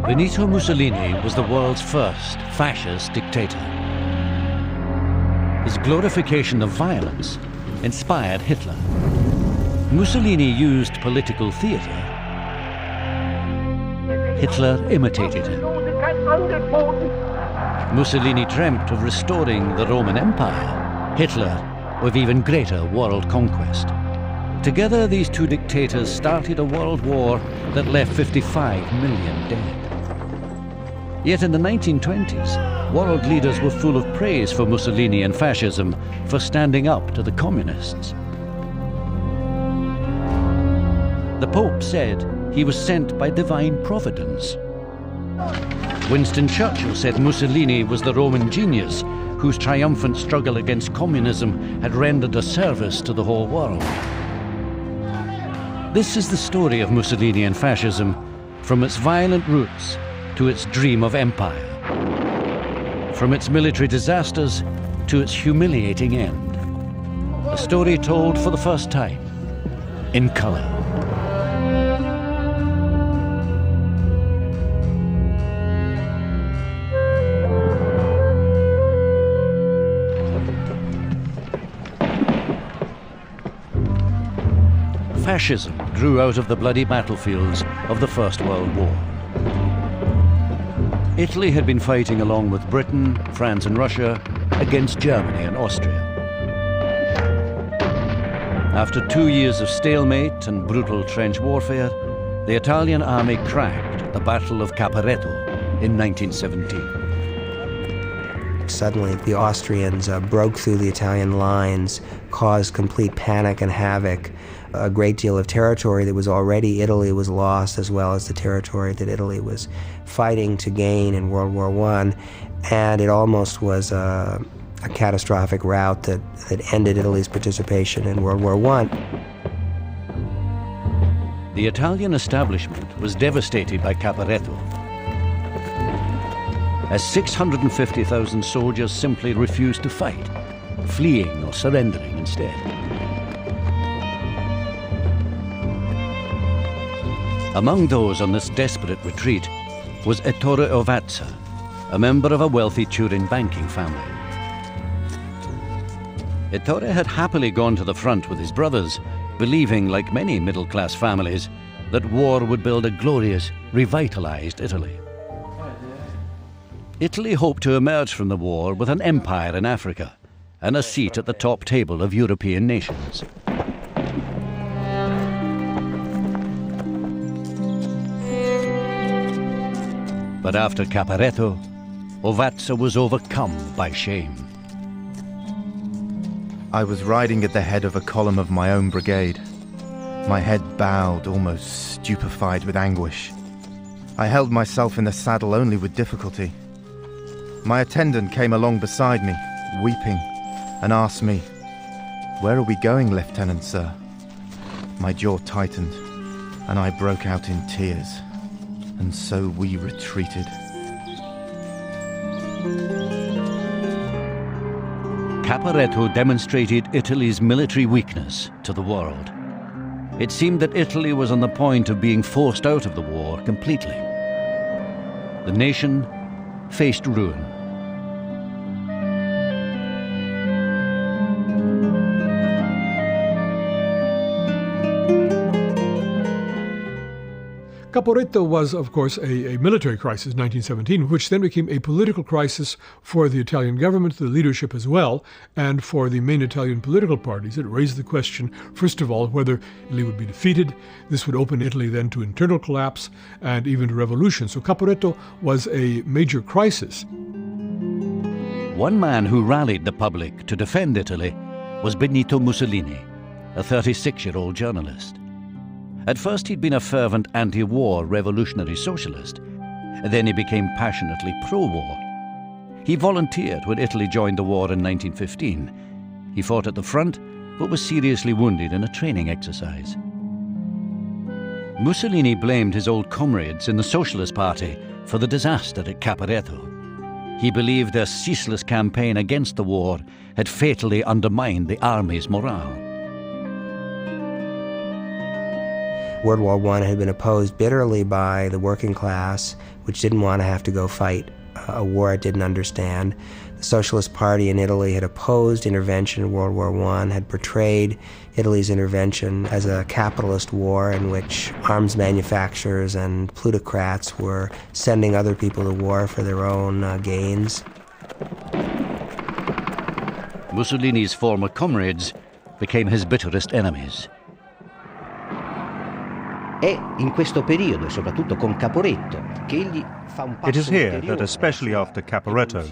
Benito Mussolini was the world's first fascist dictator. His glorification of violence inspired Hitler. Mussolini used political theater. Hitler imitated him. Mussolini dreamt of restoring the Roman Empire, Hitler of even greater world conquest. Together, these two dictators started a world war that left 55 million dead. Yet in the 1920s, world leaders were full of praise for Mussolini and fascism for standing up to the communists. The Pope said he was sent by divine providence. Winston Churchill said Mussolini was the Roman genius whose triumphant struggle against communism had rendered a service to the whole world. This is the story of Mussolini and fascism, from its violent roots to its dream of empire, from its military disasters to its humiliating end. A story told for the first time in color. Fascism grew out of the bloody battlefields of the First World War. Italy had been fighting along with Britain, France and Russia against Germany and Austria. After 2 years of stalemate and brutal trench warfare, the Italian army cracked at the Battle of Caporetto in 1917. Suddenly, the Austrians broke through the Italian lines, caused complete panic and havoc. A great deal of territory that was already Italy was lost, as well as the territory that Italy was fighting to gain in World War I. And it almost was a catastrophic rout that ended Italy's participation in World War I. The Italian establishment was devastated by Caporetto, as 650,000 soldiers simply refused to fight, fleeing or surrendering instead. Among those on this desperate retreat was Ettore Ovazza, a member of a wealthy Turin banking family. Ettore had happily gone to the front with his brothers, believing, like many middle-class families, that war would build a glorious, revitalized Italy. Italy hoped to emerge from the war with an empire in Africa and a seat at the top table of European nations. But after Caporetto, Ovazza was overcome by shame. I was riding at the head of a column of my own brigade, my head bowed, almost stupefied with anguish. I held myself in the saddle only with difficulty. My attendant came along beside me, weeping, and asked me, "Where are we going, Lieutenant, sir?" My jaw tightened, and I broke out in tears, and so we retreated. Caporetto demonstrated Italy's military weakness to the world. It seemed that Italy was on the point of being forced out of the war completely. The nation faced ruin. Caporetto was, of course, a military crisis, 1917, which then became a political crisis for the Italian government, the leadership as well, and for the main Italian political parties. It raised the question, first of all, whether Italy would be defeated. This would open Italy then to internal collapse and even to revolution. So Caporetto was a major crisis. One man who rallied the public to defend Italy was Benito Mussolini, a 36-year-old journalist. At first, he'd been a fervent anti-war revolutionary socialist. Then he became passionately pro-war. He volunteered when Italy joined the war in 1915. He fought at the front, but was seriously wounded in a training exercise. Mussolini blamed his old comrades in the Socialist Party for the disaster at Caporetto. He believed their ceaseless campaign against the war had fatally undermined the army's morale. World War I had been opposed bitterly by the working class, which didn't want to have to go fight a war it didn't understand. The Socialist Party in Italy had opposed intervention in World War I, had portrayed Italy's intervention as a capitalist war in which arms manufacturers and plutocrats were sending other people to war for their own gains. Mussolini's former comrades became his bitterest enemies. È in questo periodo, soprattutto con Caporetto, che egli fa un passo It is here that, ulteriore especially after Caporetto,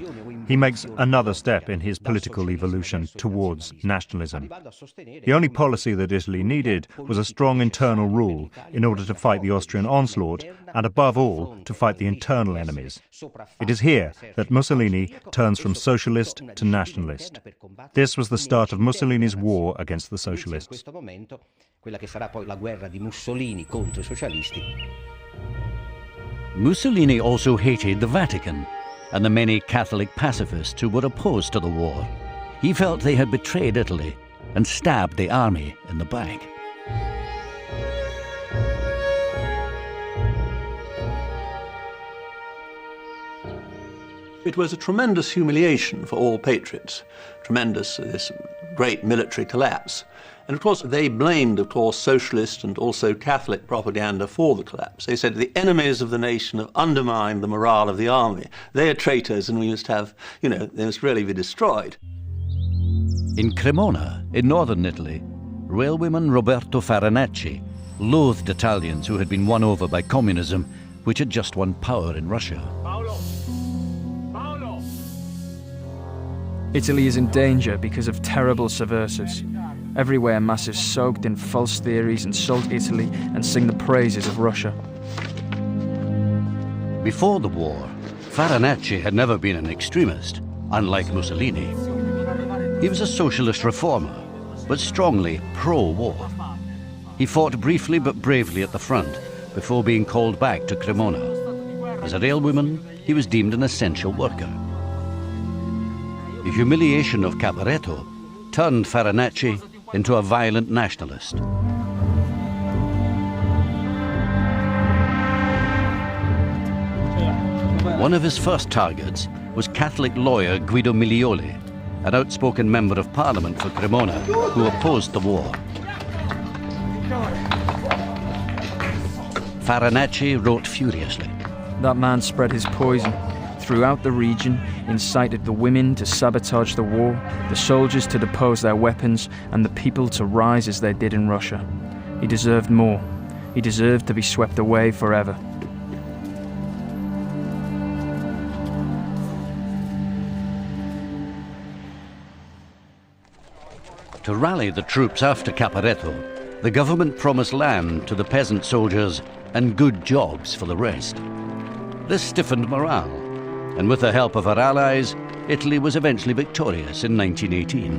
he makes another step in his political evolution towards nationalism. The only policy that Italy needed was a strong internal rule in order to fight the Austrian onslaught and, above all, to fight the internal enemies. It is here that Mussolini turns from socialist to nationalist. This was the start of Mussolini's war against the socialists. Quella che sarà poi la guerra di Mussolini contro I socialisti. Mussolini also hated the Vatican and the many Catholic pacifists who were opposed to the war. He felt they had betrayed Italy and stabbed the army in the back. It was a tremendous humiliation for all patriots, tremendous, this great military collapse. And of course, they blamed, socialist and also Catholic propaganda for the collapse. They said the enemies of the nation have undermined the morale of the army. They are traitors and we must have, they must really be destroyed. In Cremona, in northern Italy, railwayman Roberto Farinacci loathed Italians who had been won over by communism, which had just won power in Russia. Italy is in danger because of terrible subversives. Everywhere masses soaked in false theories insult Italy and sing the praises of Russia. Before the war, Farinacci had never been an extremist, unlike Mussolini. He was a socialist reformer, but strongly pro-war. He fought briefly but bravely at the front before being called back to Cremona. As a railwayman, he was deemed an essential worker. The humiliation of Caporetto turned Farinacci into a violent nationalist. One of his first targets was Catholic lawyer Guido Miglioli, an outspoken member of parliament for Cremona who opposed the war. Farinacci wrote furiously. That man spread his poison throughout the region, incited the women to sabotage the war, the soldiers to depose their weapons, and the people to rise as they did in Russia. He deserved more. He deserved to be swept away forever. To rally the troops after Caporetto, the government promised land to the peasant soldiers and good jobs for the rest. This stiffened morale, and with the help of her allies, Italy was eventually victorious in 1918.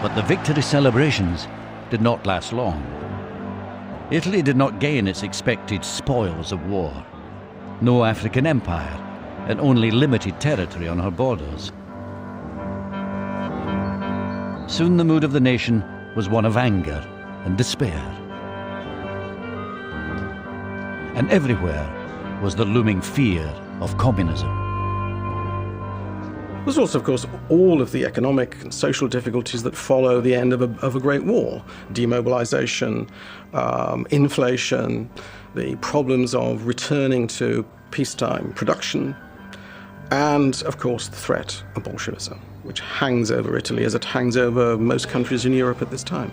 But the victory celebrations did not last long. Italy did not gain its expected spoils of war. No African empire, and only limited territory on her borders. Soon the mood of the nation was one of anger and despair. And everywhere was the looming fear of communism. There's also, of course, all of the economic and social difficulties that follow the end of a great war. Demobilization, inflation, the problems of returning to peacetime production, and, of course, the threat of Bolshevism, which hangs over Italy as it hangs over most countries in Europe at this time.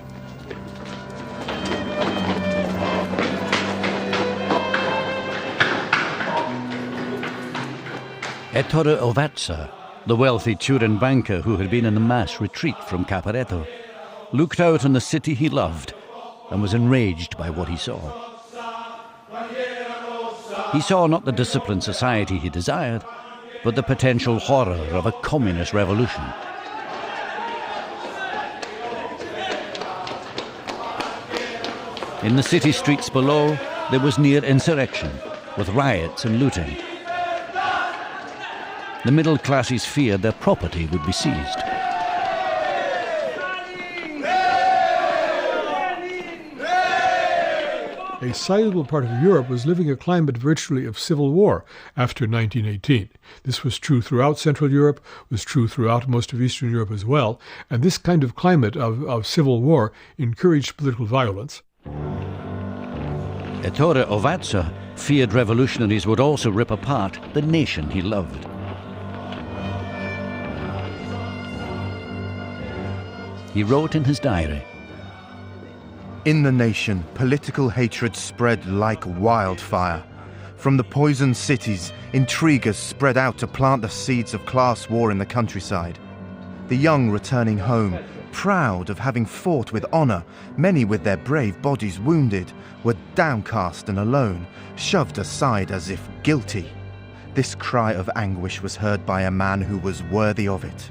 Ettore Ovazza, the wealthy Turin banker who had been in the mass retreat from Caporetto, looked out on the city he loved and was enraged by what he saw. He saw not the disciplined society he desired, but the potential horror of a communist revolution. In the city streets below, there was near insurrection, with riots and looting. The middle classes feared their property would be seized. a sizable part of Europe was living a climate virtually of civil war after 1918. This was true throughout Central Europe, was true throughout most of Eastern Europe as well, and this kind of climate of civil war encouraged political violence. Ettore Ovazza feared revolutionaries would also rip apart the nation he loved. He wrote in his diary, "In the nation, political hatred spread like wildfire. From the poisoned cities, intriguers spread out to plant the seeds of class war in the countryside. The young returning home, proud of having fought with honor, many with their brave bodies wounded, were downcast and alone, shoved aside as if guilty. This cry of anguish was heard by a man who was worthy of it,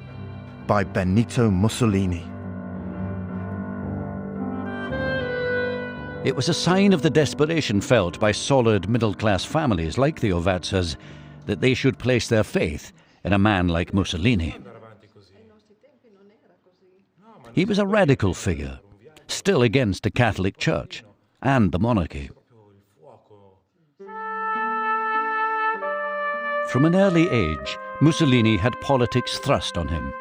by Benito Mussolini." It was a sign of the desperation felt by solid middle-class families like the Ovazzas that they should place their faith in a man like Mussolini. He was a radical figure, still against the Catholic Church and the monarchy. From an early age, Mussolini had politics thrust on him.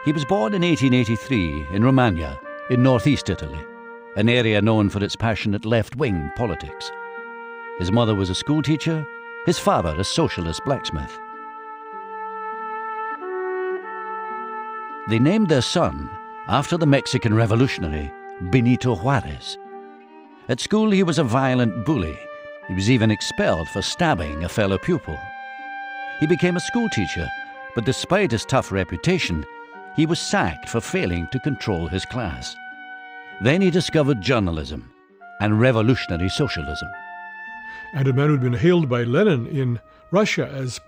He was born in 1883 in Romagna, in northeast Italy, an area known for its passionate left-wing politics. His mother was a schoolteacher, his father a socialist blacksmith. They named their son after the Mexican revolutionary Benito Juarez. At school he was a violent bully. He was even expelled for stabbing a fellow pupil. He became a schoolteacher, but despite his tough reputation, he was sacked for failing to control his class. Then he discovered journalism and revolutionary socialism. And a man who'd been hailed by Lenin in Russia as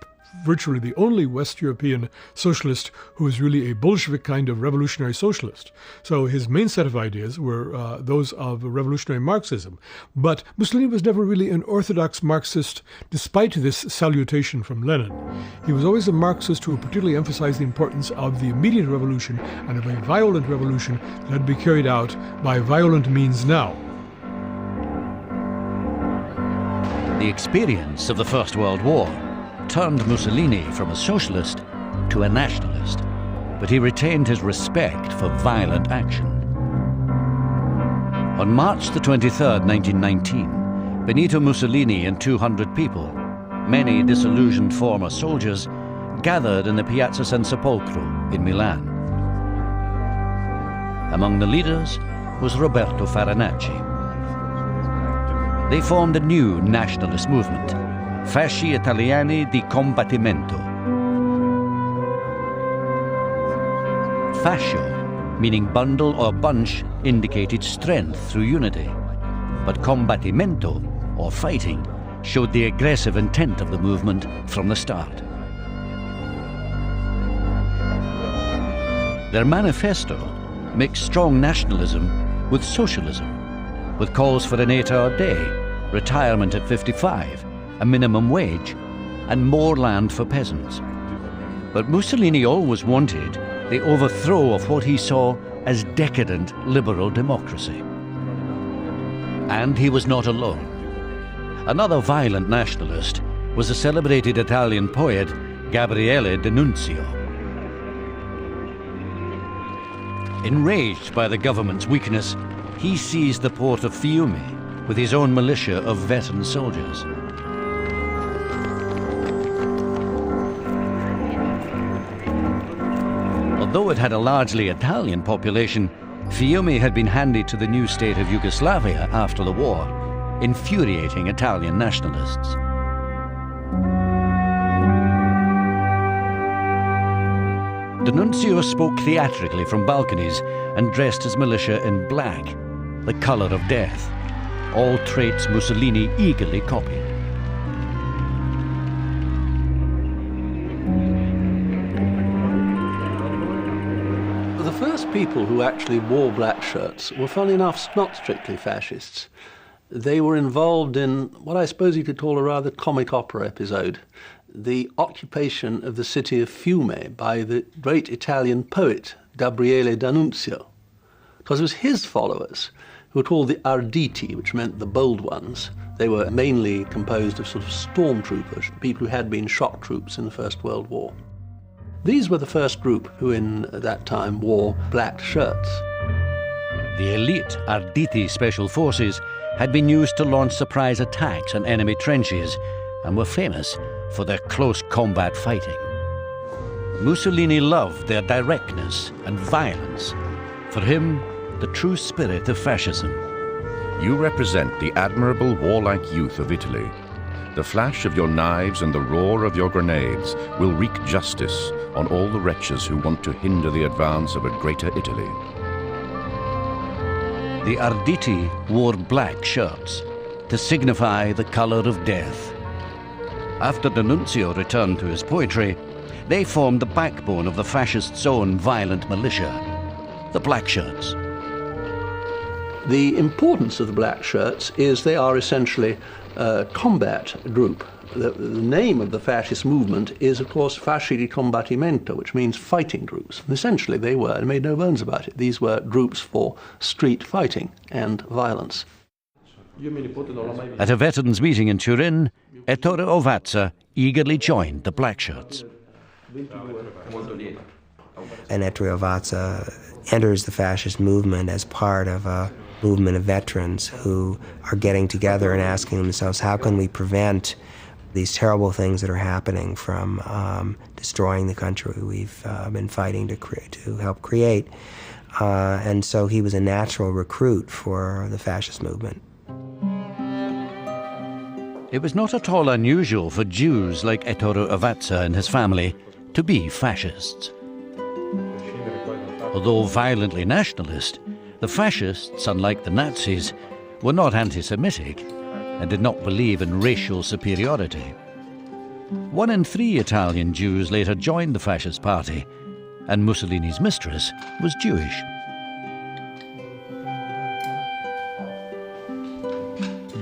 virtually the only West European socialist who was really a Bolshevik kind of revolutionary socialist. So his main set of ideas were those of revolutionary Marxism. But Mussolini was never really an orthodox Marxist, despite this salutation from Lenin. He was always a Marxist who particularly emphasized the importance of the immediate revolution and of a violent revolution that had to be carried out by violent means now. The experience of the First World War turned Mussolini from a socialist to a nationalist, but he retained his respect for violent action. On March the 23rd, 1919, Benito Mussolini and 200 people, many disillusioned former soldiers, gathered in the Piazza San Sepolcro in Milan. Among the leaders was Roberto Farinacci. They formed a new nationalist movement, Fasci Italiani di Combattimento. Fascio, meaning bundle or bunch, indicated strength through unity, but combattimento, or fighting, showed the aggressive intent of the movement from the start. Their manifesto mixed strong nationalism with socialism, with calls for an 8-hour day, retirement at 55, a minimum wage, and more land for peasants. But Mussolini always wanted the overthrow of what he saw as decadent liberal democracy. And he was not alone. Another violent nationalist was the celebrated Italian poet Gabriele D'Annunzio. Enraged by the government's weakness, he seized the port of Fiume with his own militia of veteran soldiers. Although it had a largely Italian population, Fiume had been handed to the new state of Yugoslavia after the war, infuriating Italian nationalists. D'Annunzio spoke theatrically from balconies and dressed his militia in black, the color of death, all traits Mussolini eagerly copied. The first people who actually wore black shirts were, funnily enough, not strictly fascists. They were involved in what I suppose you could call a rather comic opera episode, the occupation of the city of Fiume by the great Italian poet Gabriele D'Annunzio. Because it was his followers who were called the Arditi, which meant the bold ones. They were mainly composed of sort of stormtroopers, people who had been shock troops in the First World War. These were the first group who in that time wore black shirts. The elite Arditi Special Forces had been used to launch surprise attacks on enemy trenches and were famous for their close combat fighting. Mussolini loved their directness and violence. For him, the true spirit of fascism. You represent the admirable warlike youth of Italy. The flash of your knives and the roar of your grenades will wreak justice on all the wretches who want to hinder the advance of a greater Italy. The Arditi wore black shirts to signify the color of death. After D'Annunzio returned to his poetry, they formed the backbone of the fascists' own violent militia, the black shirts. The importance of the black shirts is they are essentially a combat group. The name of the fascist movement is, of course, Fasci di Combattimento, which means fighting groups. And essentially they were, and made no bones about it, these were groups for street fighting and violence. At a veterans' meeting in Turin, Ettore Ovazza eagerly joined the black shirts. And Ettore Ovazza enters the fascist movement as part of a movement of veterans who are getting together and asking themselves, how can we prevent these terrible things that are happening from destroying the country we've been fighting to help create. And so he was a natural recruit for the fascist movement. It was not at all unusual for Jews like Ettore Ovazza and his family to be fascists. Although violently nationalist, the fascists, unlike the Nazis, were not anti-Semitic and did not believe in racial superiority. 1 in 3 Italian Jews later joined the fascist party, and Mussolini's mistress was Jewish.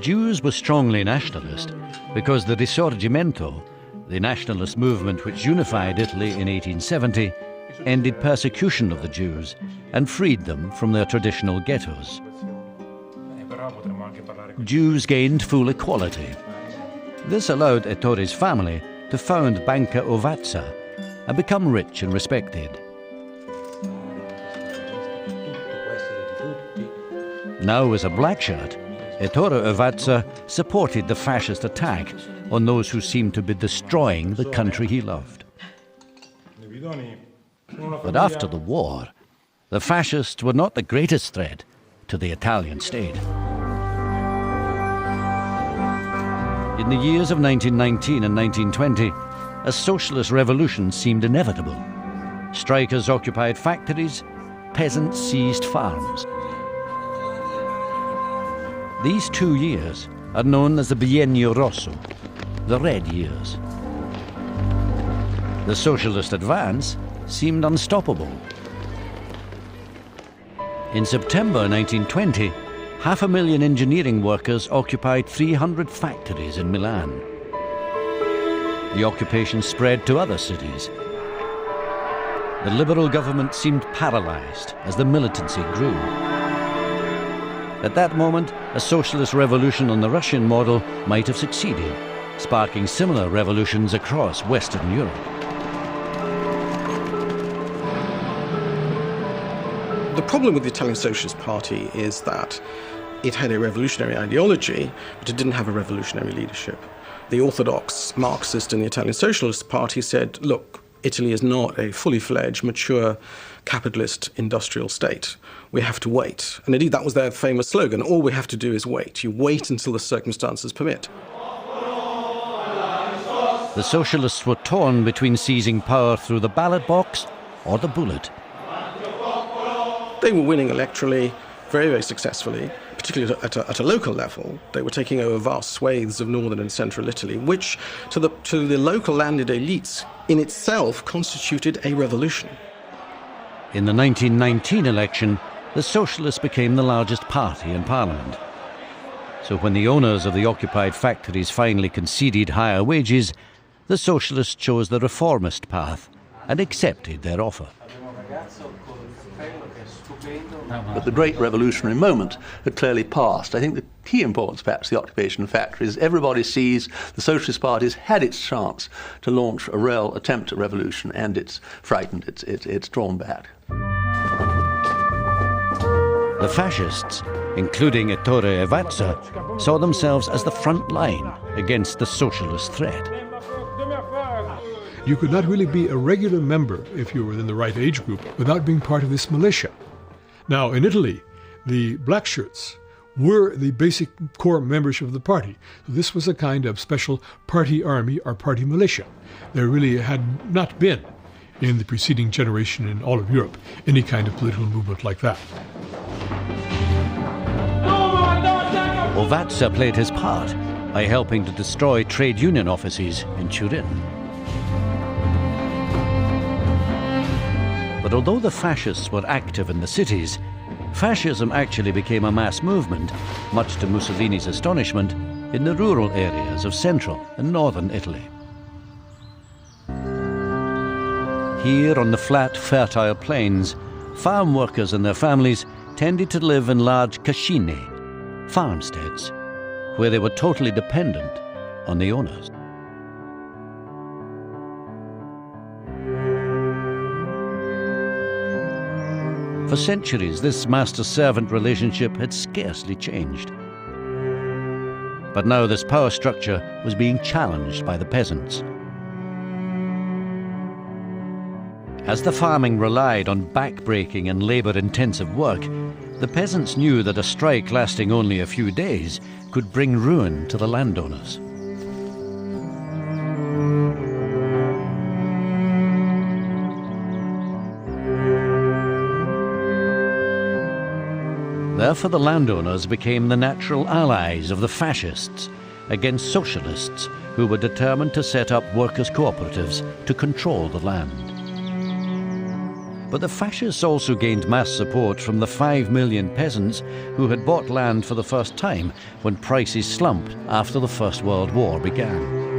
Jews were strongly nationalist because the Risorgimento, the nationalist movement which unified Italy in 1870, ended persecution of the Jews and freed them from their traditional ghettos. Jews gained full equality. This allowed Ettore's family to found Banca Ovazza and become rich and respected. Now as a black shirt, Ettore Ovazza supported the fascist attack on those who seemed to be destroying the country he loved. But after the war, the fascists were not the greatest threat to the Italian state. In the years of 1919 and 1920, a socialist revolution seemed inevitable. Strikers occupied factories, peasants seized farms. These 2 years are known as the Biennio Rosso, the Red Years. The socialist advance seemed unstoppable. In September 1920, 500,000 engineering workers occupied 300 factories in Milan. The occupation spread to other cities. The liberal government seemed paralyzed as the militancy grew. At that moment, a socialist revolution on the Russian model might have succeeded, sparking similar revolutions across Western Europe. The problem with the Italian Socialist Party is that it had a revolutionary ideology, but it didn't have a revolutionary leadership. The orthodox Marxist in the Italian Socialist Party said, look, Italy is not a fully fledged, mature, capitalist industrial state. We have to wait. And indeed, that was their famous slogan, all we have to do is wait. You wait until the circumstances permit. The socialists were torn between seizing power through the ballot box or the bullet. They were winning electorally very, very successfully, particularly at a local level. They were taking over vast swathes of northern and central Italy, which to the local landed elites in itself constituted a revolution. In the 1919 election, the socialists became the largest party in parliament. So when the owners of the occupied factories finally conceded higher wages, the socialists chose the reformist path and accepted their offer. But the great revolutionary moment had clearly passed. I think the key importance, perhaps, of the occupation factory is everybody sees the Socialist Party has had its chance to launch a real attempt at revolution, and it's frightened, it's drawn back. The fascists, including Ettore Evazza, saw themselves as the front line against the socialist threat. You could not really be a regular member, if you were in the right age group, without being part of this militia. Now, in Italy, the black shirts were the basic core membership of the party. So this was a kind of special party army or party militia. There really had not been, in the preceding generation in all of Europe, any kind of political movement like that. Evazza played his part by helping to destroy trade union offices in Turin. But although the fascists were active in the cities, fascism actually became a mass movement, much to Mussolini's astonishment, in the rural areas of central and northern Italy. Here on the flat, fertile plains, farm workers and their families tended to live in large cascine, farmsteads, where they were totally dependent on the owners. For centuries, this master-servant relationship had scarcely changed. But now this power structure was being challenged by the peasants. As the farming relied on back-breaking and labor-intensive work, the peasants knew that a strike lasting only a few days could bring ruin to the landowners. Therefore, the landowners became the natural allies of the fascists against socialists who were determined to set up workers' cooperatives to control the land. But the fascists also gained mass support from the 5 million peasants who had bought land for the first time when prices slumped after the First World War began.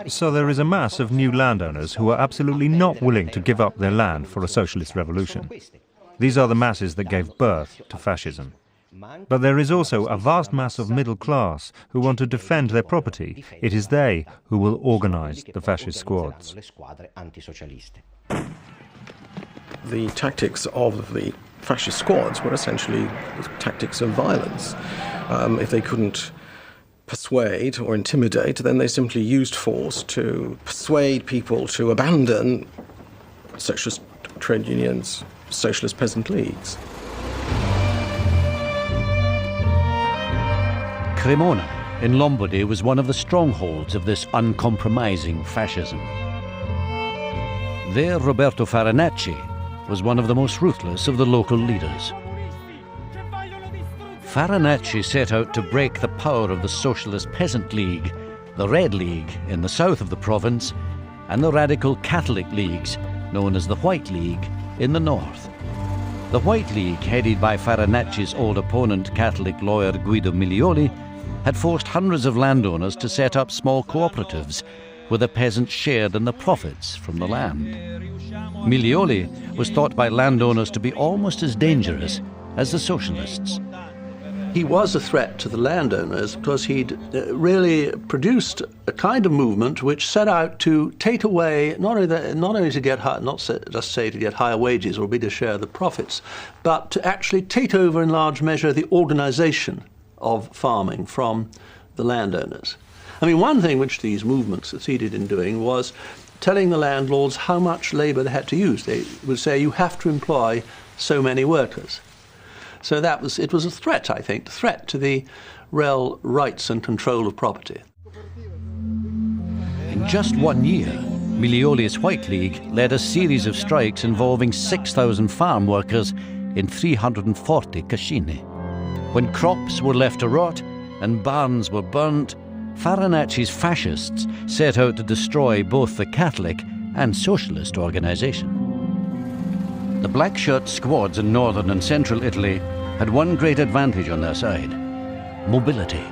So there is a mass of new landowners who are absolutely not willing to give up their land for a socialist revolution. These are the masses that gave birth to fascism. But there is also a vast mass of middle class who want to defend their property. It is they who will organize the fascist squads. The tactics of the fascist squads were essentially tactics of violence. If they couldn't persuade or intimidate, then they simply used force to persuade people to abandon socialist trade unions, socialist peasant leagues. Cremona in Lombardy was one of the strongholds of this uncompromising fascism. There, Roberto Farinacci was one of the most ruthless of the local leaders. Farinacci set out to break the power of the Socialist Peasant League, the Red League in the south of the province, and the radical Catholic leagues, known as the White League, in the north. The White League, headed by Farinacci's old opponent, Catholic lawyer Guido Milioli, had forced hundreds of landowners to set up small cooperatives where the peasants shared in the profits from the land. Milioli was thought by landowners to be almost as dangerous as the socialists. He was a threat to the landowners because he'd really produced a kind of movement which set out to take away, not only to get just say to get higher wages or bigger share of the profits, but to actually take over in large measure the organization of farming from the landowners. I mean, one thing which these movements succeeded in doing was telling the landlords how much labor they had to use. They would say, you have to employ so many workers. So it was a threat, I think, a threat to the real rights and control of property. In just 1 year, Milioli's White League led a series of strikes involving 6,000 farm workers in 340 cascine. When crops were left to rot and barns were burnt, Farinacci's fascists set out to destroy both the Catholic and socialist organization. The black shirt squads in northern and central Italy had one great advantage on their side: mobility.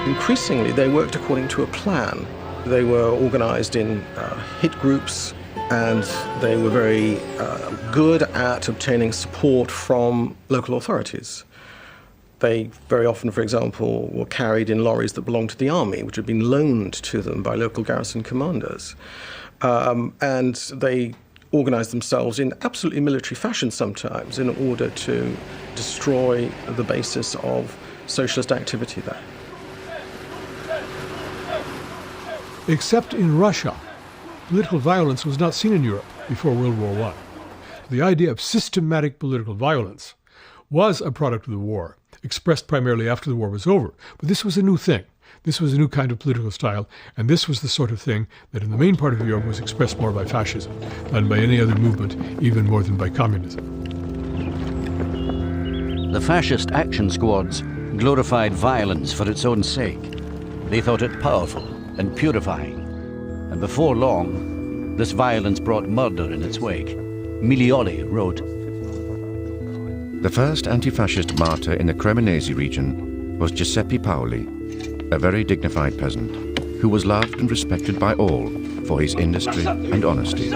Increasingly, they worked according to a plan. They were organized in hit groups, and they were very good at obtaining support from local authorities. They very often, for example, were carried in lorries that belonged to the army, which had been loaned to them by local garrison commanders. And they organized themselves in absolutely military fashion sometimes in order to destroy the basis of socialist activity there. Except in Russia, political violence was not seen in Europe before World War I. The idea of systematic political violence was a product of the war, expressed primarily after the war was over. But this was a new thing. This was a new kind of political style, and this was the sort of thing that in the main part of Europe was expressed more by fascism than by any other movement, even more than by communism. The fascist action squads glorified violence for its own sake. They thought it powerful and purifying. And before long, this violence brought murder in its wake. Milioli wrote, The first anti-fascist martyr in the Cremonese region was Giuseppe Paoli, a very dignified peasant who was loved and respected by all for his industry and honesty.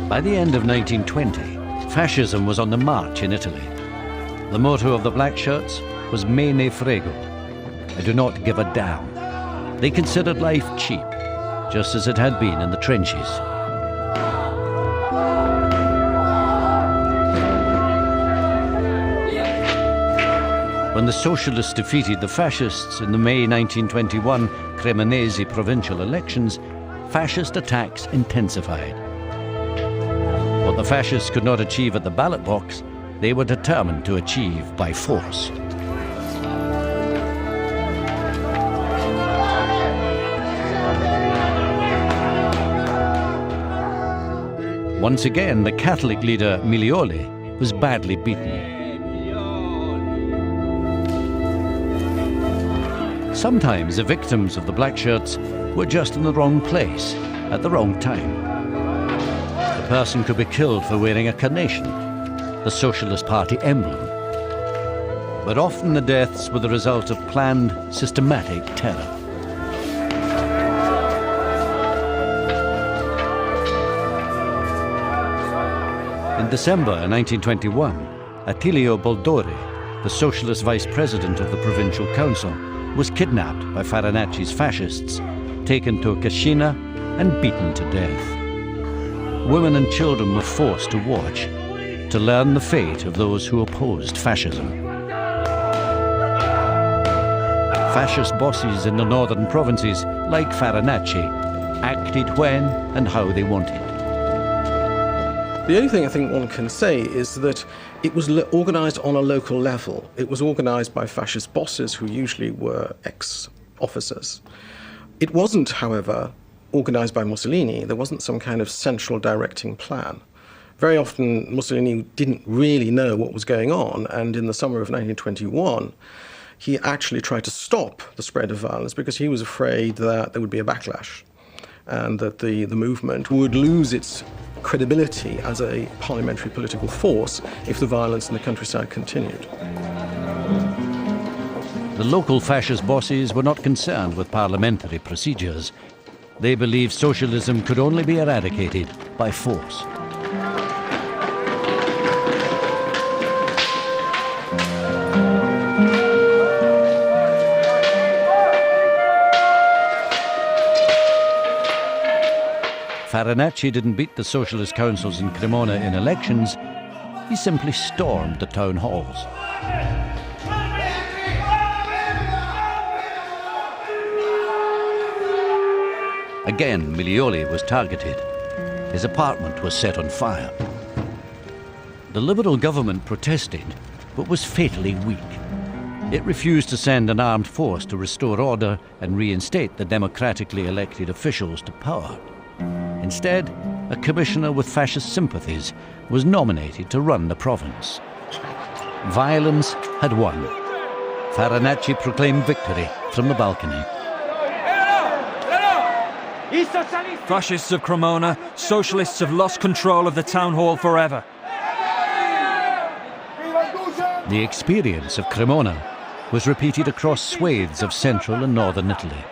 By the end of 1920, fascism was on the march in Italy. The motto of the black shirts was "Me ne frego," I do not give a damn. They considered life cheap, just as it had been in the trenches. When the socialists defeated the fascists in the May 1921 Cremonese provincial elections, fascist attacks intensified. What the fascists could not achieve at the ballot box, they were determined to achieve by force. Once again, the Catholic leader Milioli was badly beaten. Sometimes the victims of the black shirts were just in the wrong place at the wrong time. A person could be killed for wearing a carnation, the Socialist Party emblem. But often the deaths were the result of planned, systematic terror. In December 1921, Attilio Boldori, the Socialist Vice President of the Provincial Council, was kidnapped by Farinacci's fascists, taken to a cascina and beaten to death. Women and children were forced to watch, to learn the fate of those who opposed fascism. Fascist bosses in the northern provinces, like Farinacci, acted when and how they wanted. The only thing I think one can say is that it was organized on a local level. It was organized by fascist bosses who usually were ex-officers. It wasn't, however, organized by Mussolini. There wasn't some kind of central directing plan. Very often, Mussolini didn't really know what was going on, and in the summer of 1921, he actually tried to stop the spread of violence because he was afraid that there would be a backlash and that the movement would lose its credibility as a parliamentary political force if the violence in the countryside continued. The local fascist bosses were not concerned with parliamentary procedures. They believed socialism could only be eradicated by force. Farinacci didn't beat the socialist councils in Cremona in elections. He simply stormed the town halls. Again, Milioli was targeted. His apartment was set on fire. The Liberal government protested, but was fatally weak. It refused to send an armed force to restore order and reinstate the democratically elected officials to power. Instead, a commissioner with fascist sympathies was nominated to run the province. Violence had won. Farinacci proclaimed victory from the balcony. Fascists of Cremona, socialists have lost control of the town hall forever. The experience of Cremona was repeated across swathes of central and northern Italy.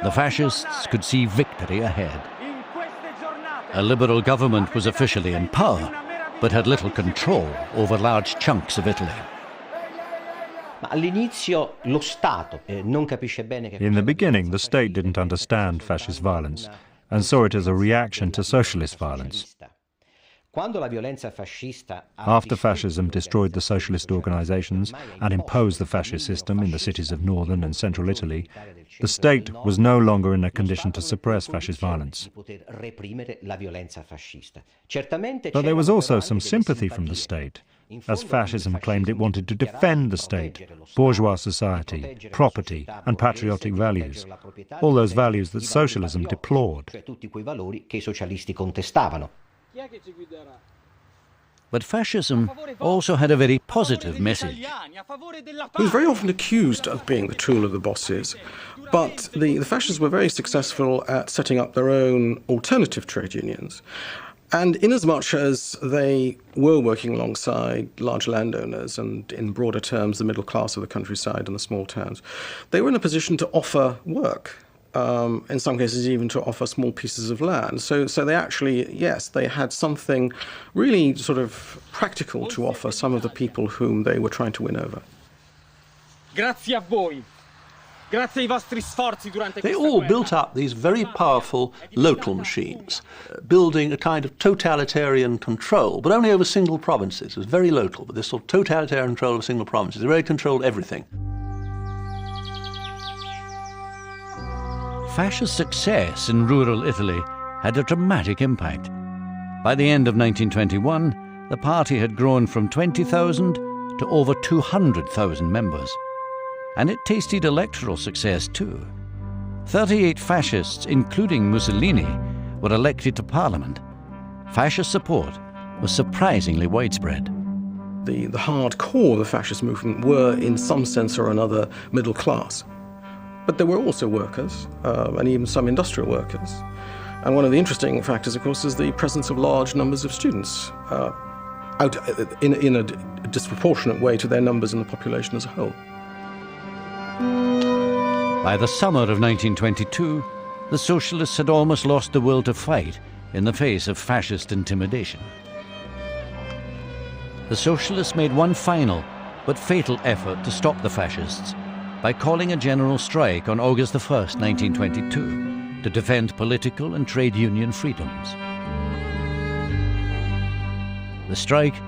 The fascists could see victory ahead. A liberal government was officially in power, but had little control over large chunks of Italy. In the beginning, the state didn't understand fascist violence and saw it as a reaction to socialist violence. After fascism destroyed the socialist organizations and imposed the fascist system in the cities of northern and central Italy, the state was no longer in a condition to suppress fascist violence. But there was also some sympathy from the state, as fascism claimed it wanted to defend the state, bourgeois society, property and patriotic values, all those values that socialism deplored. But fascism also had a very positive message. It was very often accused of being the tool of the bosses, but the fascists were very successful at setting up their own alternative trade unions. And inasmuch as they were working alongside large landowners and, in broader terms, the middle class of the countryside and the small towns, they were in a position to offer work. In some cases even to offer small pieces of land. So they actually, yes, they had something really sort of practical to offer some of the people whom they were trying to win over. They all built up these very powerful local machines, building a kind of totalitarian control, but only over single provinces. It was very local, but this sort of totalitarian control of single provinces. They really controlled everything. Fascist success in rural Italy had a dramatic impact. By the end of 1921, the party had grown from 20,000 to over 200,000 members. And it tasted electoral success too. 38 fascists, including Mussolini, were elected to parliament. Fascist support was surprisingly widespread. The hard core of the fascist movement were, in some sense or another, middle class. But there were also workers, and even some industrial workers. And one of the interesting factors, of course, is the presence of large numbers of students, out in a disproportionate way to their numbers in the population as a whole. By the summer of 1922, the socialists had almost lost the will to fight in the face of fascist intimidation. The socialists made one final but fatal effort to stop the fascists by calling a general strike on August 1st, 1922, to defend political and trade union freedoms. The strike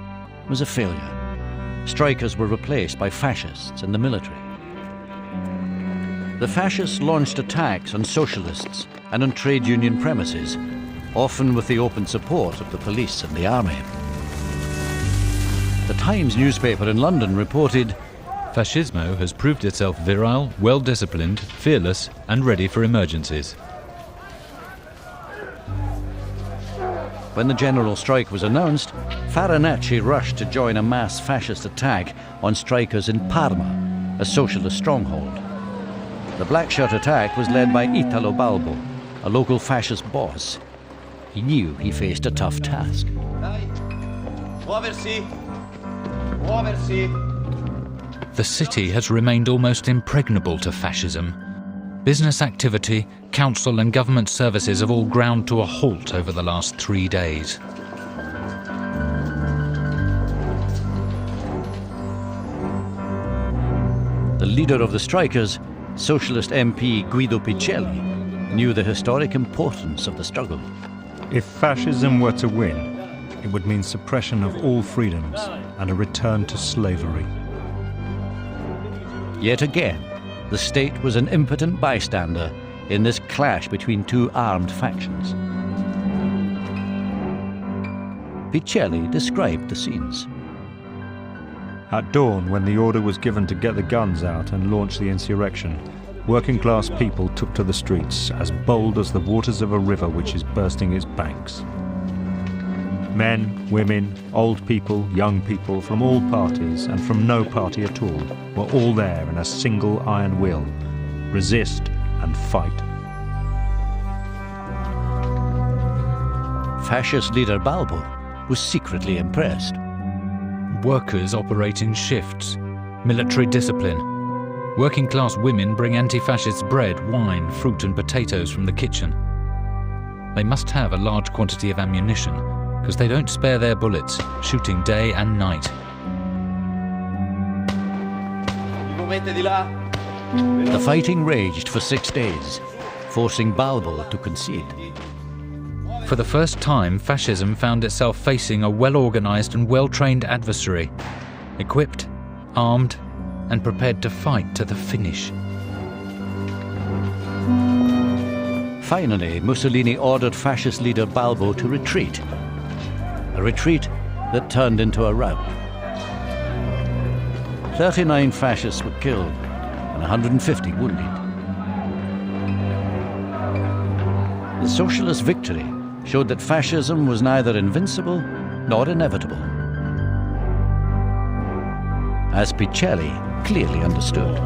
was a failure. Strikers were replaced by fascists and the military. The fascists launched attacks on socialists and on trade union premises, often with the open support of the police and the army. The Times newspaper in London reported, "Fascismo has proved itself virile, well-disciplined, fearless and ready for emergencies." When the general strike was announced, Farinacci rushed to join a mass fascist attack on strikers in Parma, a socialist stronghold. The black shirt attack was led by Italo Balbo, a local fascist boss. He knew he faced a tough task. The city has remained almost impregnable to fascism. Business activity, council and government services have all ground to a halt over the last 3 days. The leader of the strikers, Socialist MP Guido Picelli, knew the historic importance of the struggle. If fascism were to win, it would mean suppression of all freedoms and a return to slavery. Yet again, the state was an impotent bystander in this clash between two armed factions. Picelli described the scenes. At dawn, when the order was given to get the guns out and launch the insurrection, working-class people took to the streets, as bold as the waters of a river which is bursting its banks. Men, women, old people, young people from all parties and from no party at all were all there in a single iron will. Resist and fight. Fascist leader Balbo was secretly impressed. Workers operate in shifts, military discipline. Working class women bring anti-fascist bread, wine, fruit and potatoes from the kitchen. They must have a large quantity of ammunition, because they don't spare their bullets, shooting day and night. The fighting raged for 6 days, forcing Balbo to concede. For the first time, fascism found itself facing a well-organized and well-trained adversary, equipped, armed, and prepared to fight to the finish. Finally, Mussolini ordered fascist leader Balbo to retreat. A retreat that turned into a rout. 39 fascists were killed and 150 wounded. The socialist victory showed that fascism was neither invincible nor inevitable, as Picelli clearly understood.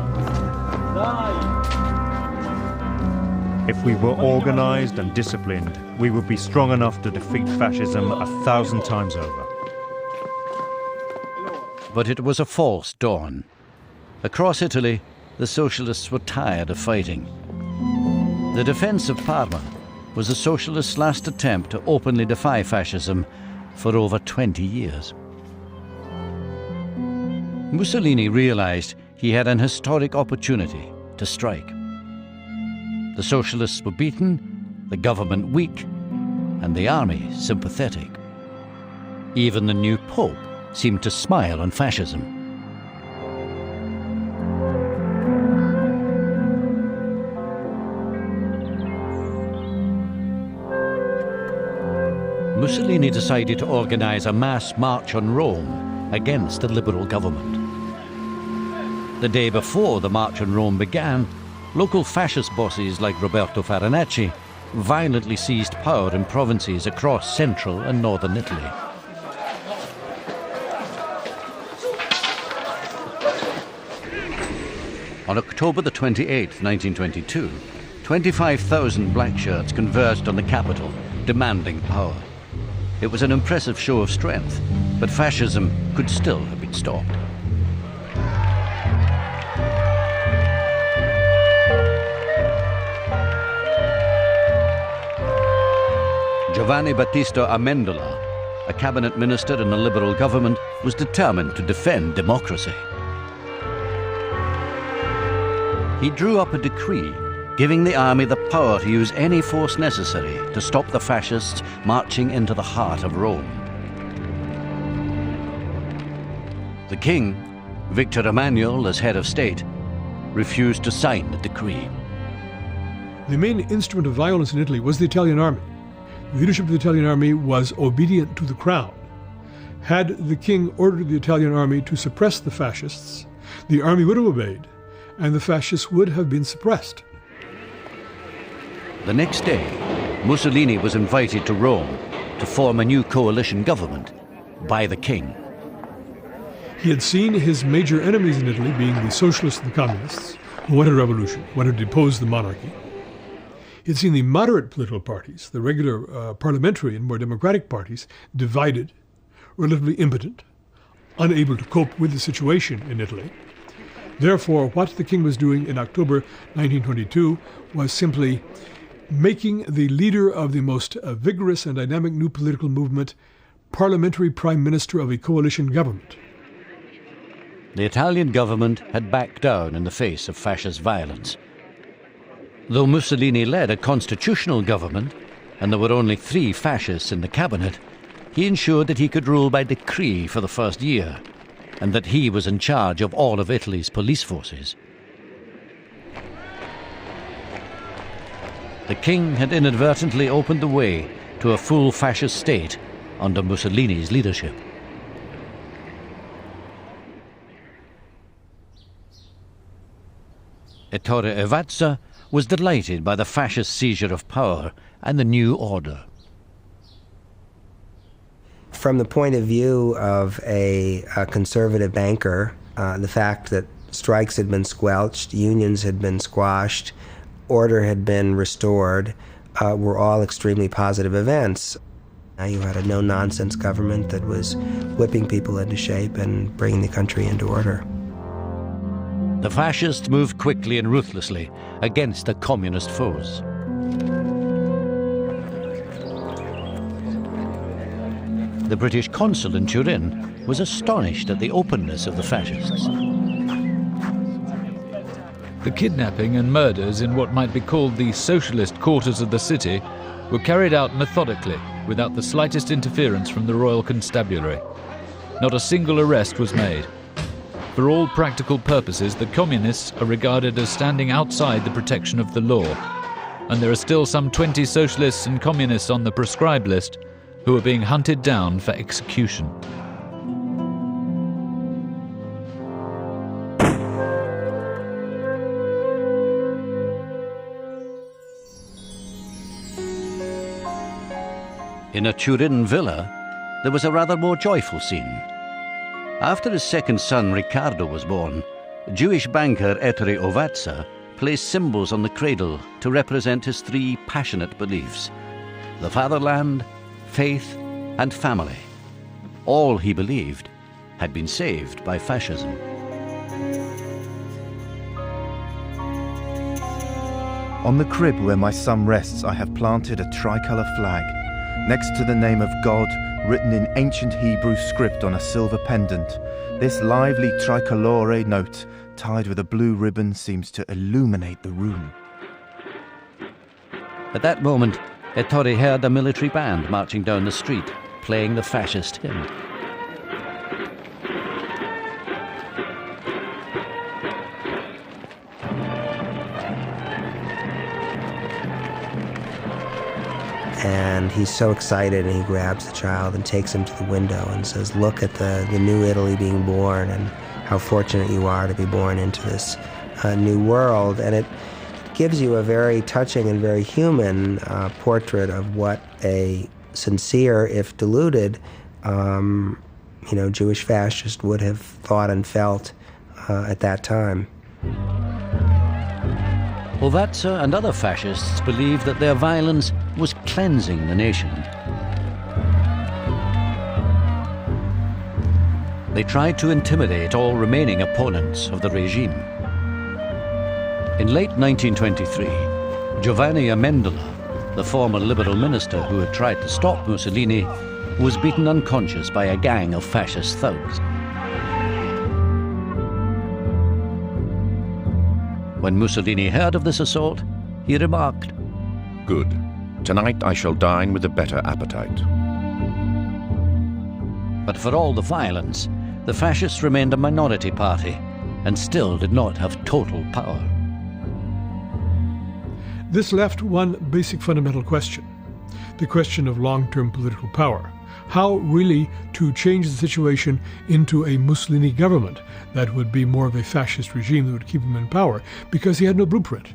If we were organized and disciplined, we would be strong enough to defeat fascism 1,000 times over. But it was a false dawn. Across Italy, the socialists were tired of fighting. The defense of Parma was the socialists' last attempt to openly defy fascism for over 20 years. Mussolini realized he had an historic opportunity to strike. The socialists were beaten, the government weak, and the army sympathetic. Even the new pope seemed to smile on fascism. Mussolini decided to organize a mass march on Rome against the liberal government. The day before the march on Rome began, local fascist bosses like Roberto Farinacci violently seized power in provinces across central and northern Italy. On October the 28th, 1922, 25,000 black shirts converged on the capital, demanding power. It was an impressive show of strength, but fascism could still have been stopped. Giovanni Battista Amendola, a cabinet minister in the liberal government, was determined to defend democracy. He drew up a decree giving the army the power to use any force necessary to stop the fascists marching into the heart of Rome. The king, Victor Emmanuel as head of state, refused to sign the decree. The main instrument of violence in Italy was the Italian army. The leadership of the Italian army was obedient to the crown. Had the king ordered the Italian army to suppress the fascists, the army would have obeyed, and the fascists would have been suppressed. The next day, Mussolini was invited to Rome to form a new coalition government by the king. He had seen his major enemies in Italy being the socialists and the communists, who wanted a revolution, wanted to depose the monarchy. He had seen the moderate political parties, the regular parliamentary and more democratic parties, divided, relatively impotent, unable to cope with the situation in Italy. Therefore, what the king was doing in October 1922 was simply making the leader of the most vigorous and dynamic new political movement parliamentary prime minister of a coalition government. The Italian government had backed down in the face of fascist violence. Though Mussolini led a constitutional government, and there were only 3 fascists in the cabinet, he ensured that he could rule by decree for the first year, and that he was in charge of all of Italy's police forces. The king had inadvertently opened the way to a full fascist state under Mussolini's leadership. Ettore Evazza was delighted by the fascist seizure of power and the new order. From the point of view of a conservative banker, the fact that strikes had been squelched, unions had been squashed, order had been restored, were all extremely positive events. You had a no-nonsense government that was whipping people into shape and bringing the country into order. The fascists moved quickly and ruthlessly against the communist foes. The British consul in Turin was astonished at the openness of the fascists. The kidnapping and murders in what might be called the socialist quarters of the city were carried out methodically, without the slightest interference from the Royal Constabulary. Not a single arrest was made. For all practical purposes, the communists are regarded as standing outside the protection of the law, and there are still some 20 socialists and communists on the proscribed list who are being hunted down for execution. In a Turin villa, there was a rather more joyful scene. After his second son Riccardo was born, Jewish banker Ettore Ovazza placed symbols on the cradle to represent his three passionate beliefs: the fatherland, faith, and family. All, he believed, had been saved by fascism. On the crib where my son rests, I have planted a tricolour flag, next to the name of God, written in ancient Hebrew script on a silver pendant. This lively tricolore note, tied with a blue ribbon, seems to illuminate the room. At that moment, Ettore heard a military band marching down the street, playing the fascist hymn. And he's so excited, and he grabs the child and takes him to the window and says, "Look at the new Italy being born, and how fortunate you are to be born into this new world." And it gives you a very touching and very human portrait of what a sincere, if deluded, Jewish fascist would have thought and felt at that time. Ovazza and other fascists believed that their violence was cleansing the nation. They tried to intimidate all remaining opponents of the regime. In late 1923, Giovanni Amendola, the former liberal minister who had tried to stop Mussolini, was beaten unconscious by a gang of fascist thugs. When Mussolini heard of this assault, he remarked, "Good. Tonight I shall dine with a better appetite." But for all the violence, the fascists remained a minority party and still did not have total power. This left one basic fundamental question, the question of long-term political power. How really to change the situation into a Mussolini government that would be more of a fascist regime that would keep him in power, because he had no blueprint.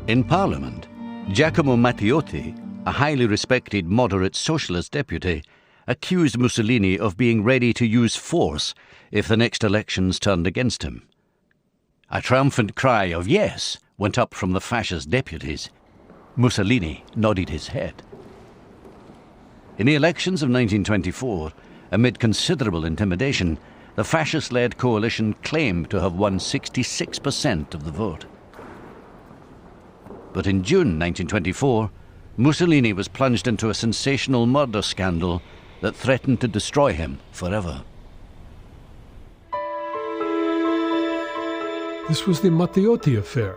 In Parliament, Giacomo Matteotti, a highly respected moderate socialist deputy, accused Mussolini of being ready to use force if the next elections turned against him. A triumphant cry of "yes" went up from the fascist deputies. Mussolini nodded his head. In the elections of 1924, amid considerable intimidation, the fascist-led coalition claimed to have won 66% of the vote. But in June 1924, Mussolini was plunged into a sensational murder scandal that threatened to destroy him forever. This was the Matteotti affair,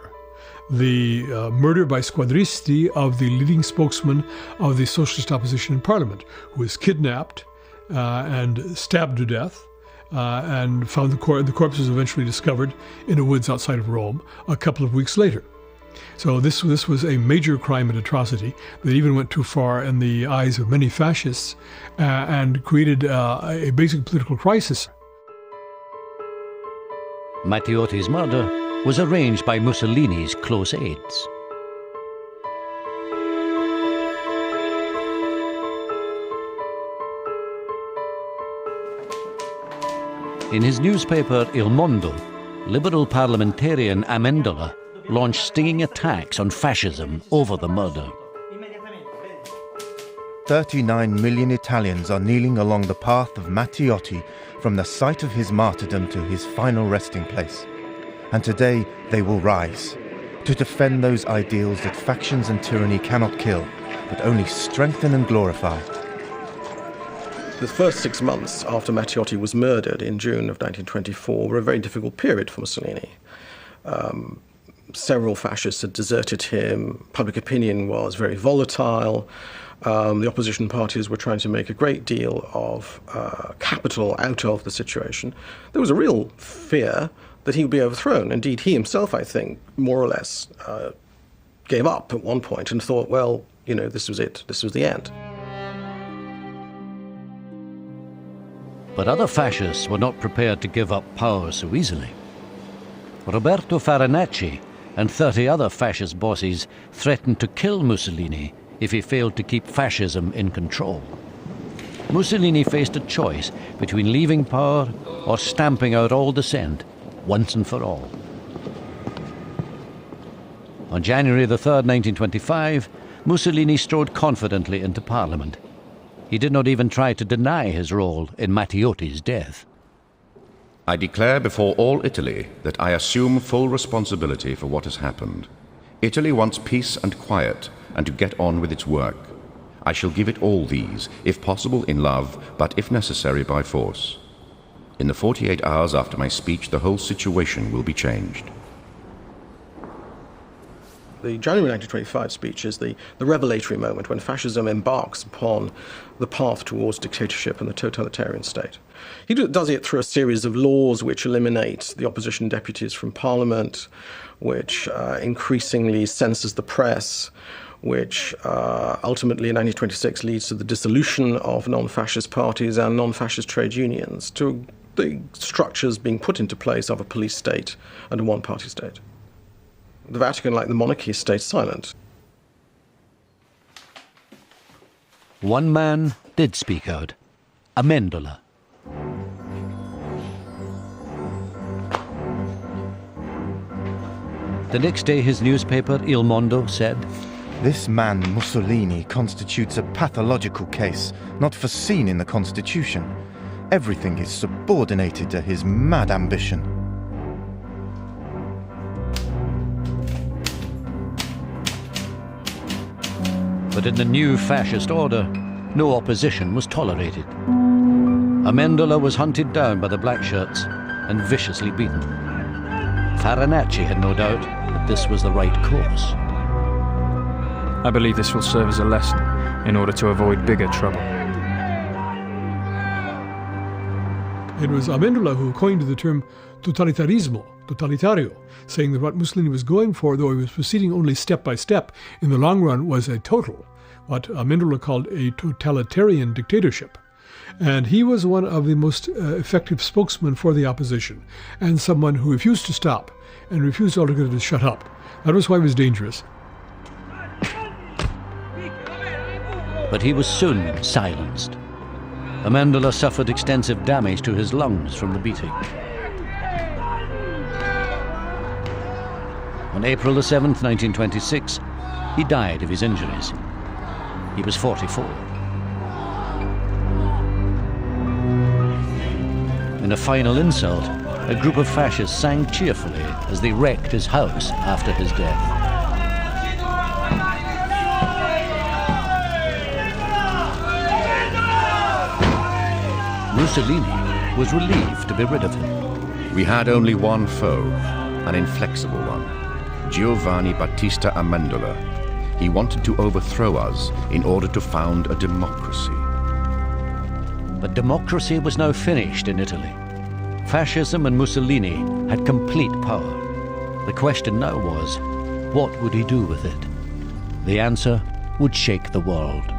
the murder by squadristi of the leading spokesman of the socialist opposition in Parliament, who was kidnapped and stabbed to death, and found the corpse was eventually discovered in the woods outside of Rome a couple of weeks later. So this was a major crime and atrocity that even went too far in the eyes of many fascists and created a basic political crisis. Matteotti's murder was arranged by Mussolini's close aides. In his newspaper Il Mondo, liberal parliamentarian Amendola launched stinging attacks on fascism over the murder. 39 million Italians are kneeling along the path of Matteotti from the site of his martyrdom to his final resting place. And today they will rise to defend those ideals that factions and tyranny cannot kill, but only strengthen and glorify. The first 6 months after Matteotti was murdered in June of 1924 were a very difficult period for Mussolini. Several fascists had deserted him. Public opinion was very volatile. The opposition parties were trying to make a great deal of capital out of the situation. There was a real fear that he would be overthrown. Indeed, he himself, I think, more or less gave up at one point and thought, well, you know, this was it. This was the end. But other fascists were not prepared to give up power so easily. Roberto Farinacci and 30 other fascist bosses threatened to kill Mussolini if he failed to keep fascism in control. Mussolini faced a choice between leaving power or stamping out all dissent once and for all. On January the 3rd, 1925, Mussolini strode confidently into Parliament. He did not even try to deny his role in Matteotti's death. I declare before all Italy that I assume full responsibility for what has happened. Italy wants peace and quiet, and to get on with its work. I shall give it all these, if possible in love, but if necessary by force. In the 48 hours after my speech, the whole situation will be changed. The January 1925 speech is the revelatory moment when fascism embarks upon the path towards dictatorship and the totalitarian state. He does it through a series of laws which eliminate the opposition deputies from parliament, which increasingly censors the press, which ultimately in 1926 leads to the dissolution of non-fascist parties and non-fascist trade unions, to the structures being put into place of a police state and a one-party state. The Vatican, like the monarchy, stayed silent. One man did speak out, Amendola. The next day his newspaper, Il Mondo, said, This man Mussolini constitutes a pathological case not foreseen in the Constitution. Everything is subordinated to his mad ambition. But in the new fascist order, no opposition was tolerated. Amendola was hunted down by the black shirts and viciously beaten. Farinacci had no doubt that this was the right course. I believe this will serve as a lesson in order to avoid bigger trouble. It was Amendola who coined the term totalitarismo, totalitario, saying that what Mussolini was going for, though he was proceeding only step by step, in the long run was a total, what Amendola called a totalitarian dictatorship. And he was one of the most effective spokesmen for the opposition, and someone who refused to stop and refused altogether to shut up. That was why he was dangerous. But he was soon silenced. Amendola suffered extensive damage to his lungs from the beating. On April the 7th, 1926, he died of his injuries. He was 44. In a final insult, a group of fascists sang cheerfully as they wrecked his house after his death. Mussolini was relieved to be rid of him. We had only one foe, an inflexible one, Giovanni Battista Amendola. He wanted to overthrow us in order to found a democracy. But democracy was now finished in Italy. Fascism and Mussolini had complete power. The question now was, what would he do with it? The answer would shake the world.